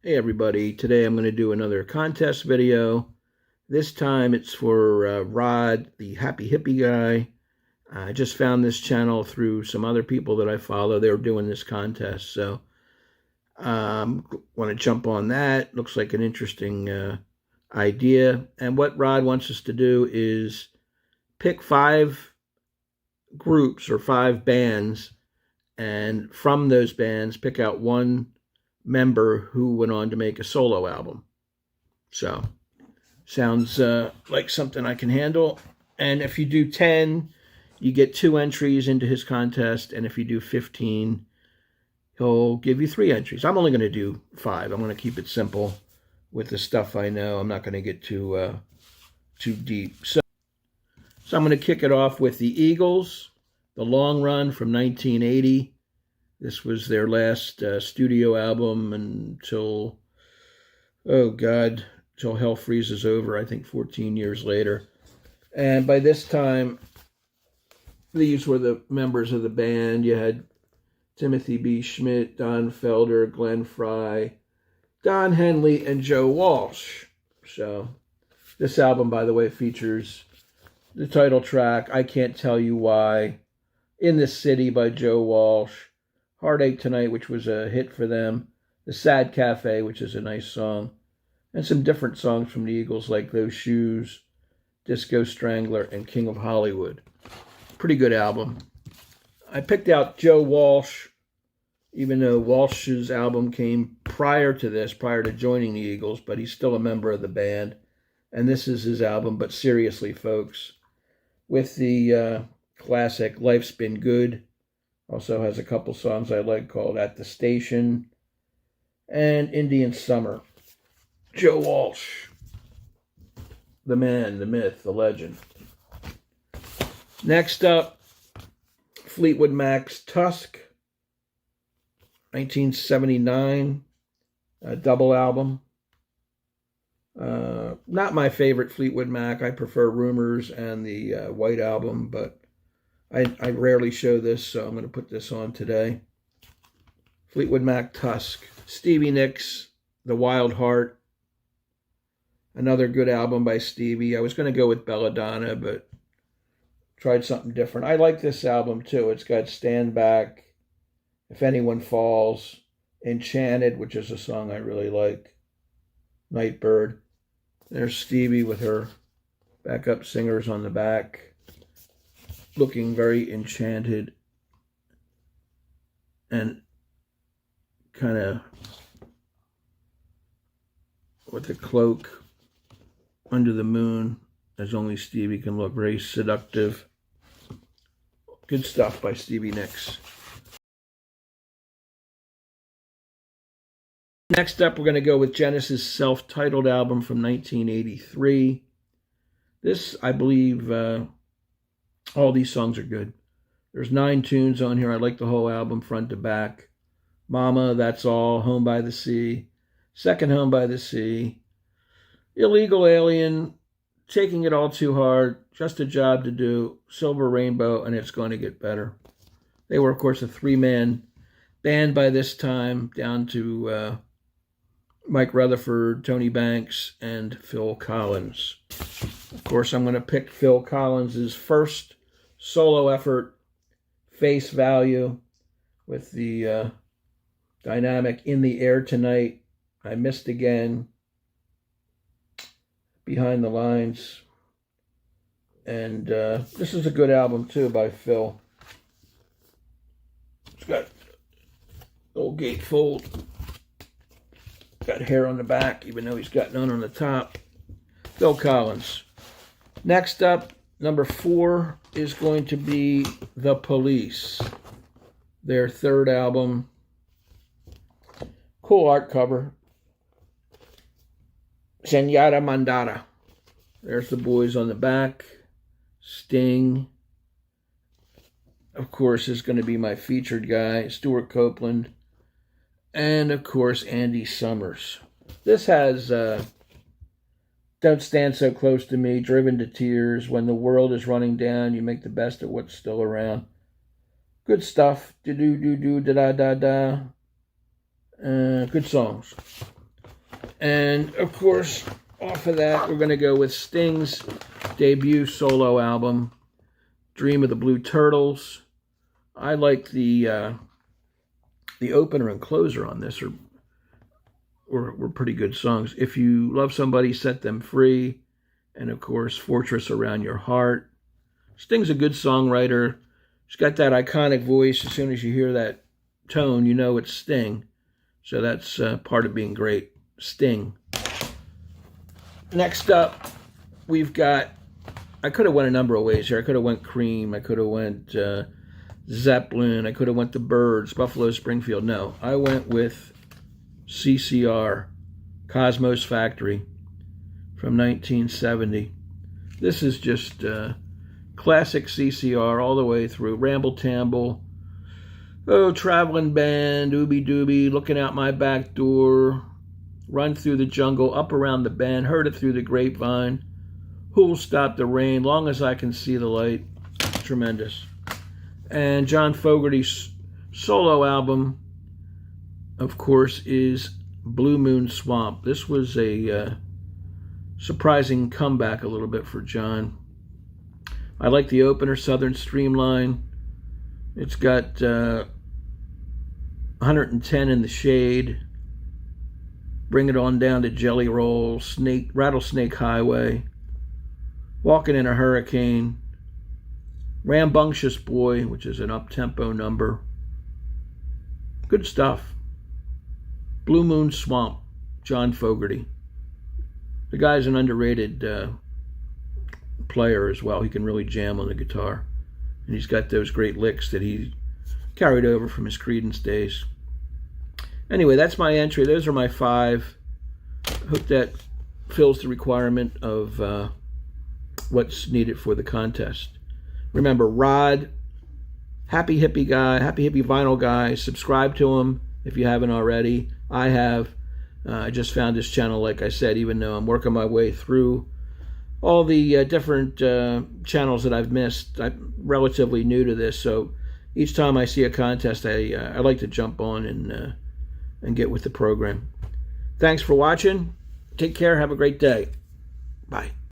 Hey everybody, today I'm going to do another contest video. This time it's for Rod, the HappyHippy Guy. I just found this channel through some other people that I follow. They were doing this contest, so want to jump on that. Looks like an interesting idea. And what Rod wants us to do is pick 5 groups or 5 bands, and from those bands pick out one member who went on to make a solo album. So sounds like something I can handle. And if you do 10, you get 2 entries into his contest, and if you do 15, he'll give you 3 entries. I'm only going to do 5. I'm going to keep it simple with the stuff I know. I'm not going to get too deep. So I'm going to kick it off with the Eagles, The Long Run from 1980. This was their last studio album until, till Hell Freezes Over, I think 14 years later. And by this time, these were the members of the band. You had Timothy B. Schmidt, Don Felder, Glenn Frey, Don Henley, and Joe Walsh. So this album, by the way, features the title track, I Can't Tell You Why, In the City by Joe Walsh, Heartache Tonight, which was a hit for them, The Sad Cafe, which is a nice song, and some different songs from the Eagles like Those Shoes, Disco Strangler, and King of Hollywood. Pretty good album. I picked out Joe Walsh, even though Walsh's album came prior to this, prior to joining the Eagles, but he's still a member of the band. And this is his album, but seriously, folks, with the classic Life's Been Good. Also has a couple songs I like called At the Station and Indian Summer. Joe Walsh, the man, the myth, the legend. Next up, Fleetwood Mac's Tusk, 1979, a double album. Not my favorite Fleetwood Mac. I prefer Rumors and the White Album, but I rarely show this, so I'm going to put this on today. Fleetwood Mac, Tusk. Stevie Nicks, The Wild Heart. Another good album by Stevie. I was going to go with Belladonna, but tried something different. I like this album, too. It's got Stand Back, If Anyone Falls, Enchanted, which is a song I really like, Nightbird. There's Stevie with her backup singers on the back, looking very enchanted and kind of with the cloak under the moon, as only Stevie can look, very seductive. Good stuff by Stevie Nicks. Next up, we're going to go with Genesis' self-titled album from 1983. This, I believe, all these songs are good. There's 9 tunes on here. I like the whole album front to back. Mama, That's All, Home by the Sea, Second Home by the Sea, Illegal Alien, Taking It All Too Hard, Just a Job to Do, Silver Rainbow, and It's Going to Get Better. They were, of course, a 3-man band by this time, down to Mike Rutherford, Tony Banks, and Phil Collins. Of course, I'm going to pick Phil Collins' first solo effort, Face Value, with the dynamic In the Air Tonight, I Missed Again, Behind the Lines. And this is a good album, too, by Phil. It's got old gatefold. Got hair on the back, even though he's got none on the top. Phil Collins. Next up, number 4 is going to be The Police. Their 3rd album. Cool art cover. Señora Mandata. There's the boys on the back. Sting. Of course, is going to be my featured guy, Stuart Copeland. And, of course, Andy Summers. This has Don't Stand So Close to Me, Driven to Tears, When the World is Running Down, You Make the Best of What's Still Around. Good stuff. Do-do-do-do, da-da-da-da. Good songs. And, of course, off of that, we're going to go with Sting's debut solo album, Dream of the Blue Turtles. I like the opener and closer on this were pretty good songs. If You Love Somebody, Set Them Free, and, of course, Fortress Around Your Heart. Sting's a good songwriter. He's got that iconic voice. As soon as you hear that tone, you know it's Sting. So that's part of being great. Sting. Next up, we've got, I could have went a number of ways here. I could have went Cream. I could have went Zeppelin. I could have went The Byrds, Buffalo Springfield. No, I went with Ccr Cosmos Factory from 1970. This is just classic Ccr all the way through. Ramble Tamble, oh, Traveling Band, Ooby Dooby, Looking Out My Back Door, Run Through the Jungle, Up Around the Bend, Heard It Through the Grapevine, Who'll Stop the Rain, Long as I Can See the Light. Tremendous. And John Fogerty's solo album, of course, is Blue Moon Swamp. This was a surprising comeback a little bit for John. I like the opener, Southern Streamline. It's got 110 in the Shade, Bring It On Down to Jelly Roll, Rattlesnake Highway, Walking in a Hurricane, Rambunctious Boy, which is an up-tempo number. Good stuff. Blue Moon Swamp, John Fogerty. The guy's an underrated player as well. He can really jam on the guitar. And he's got those great licks that he carried over from his Creedence days. Anyway, that's my entry. Those are my 5. I hope that fills the requirement of what's needed for the contest. Remember, Rod, HappyHippy Guy, HappyHippy Vinyl Guy. Subscribe to him if you haven't already. I have. I just found this channel, like I said, even though I'm working my way through all the different channels that I've missed. I'm relatively new to this, so each time I see a contest, I like to jump on and get with the program. Thanks for watching. Take care. Have a great day. Bye.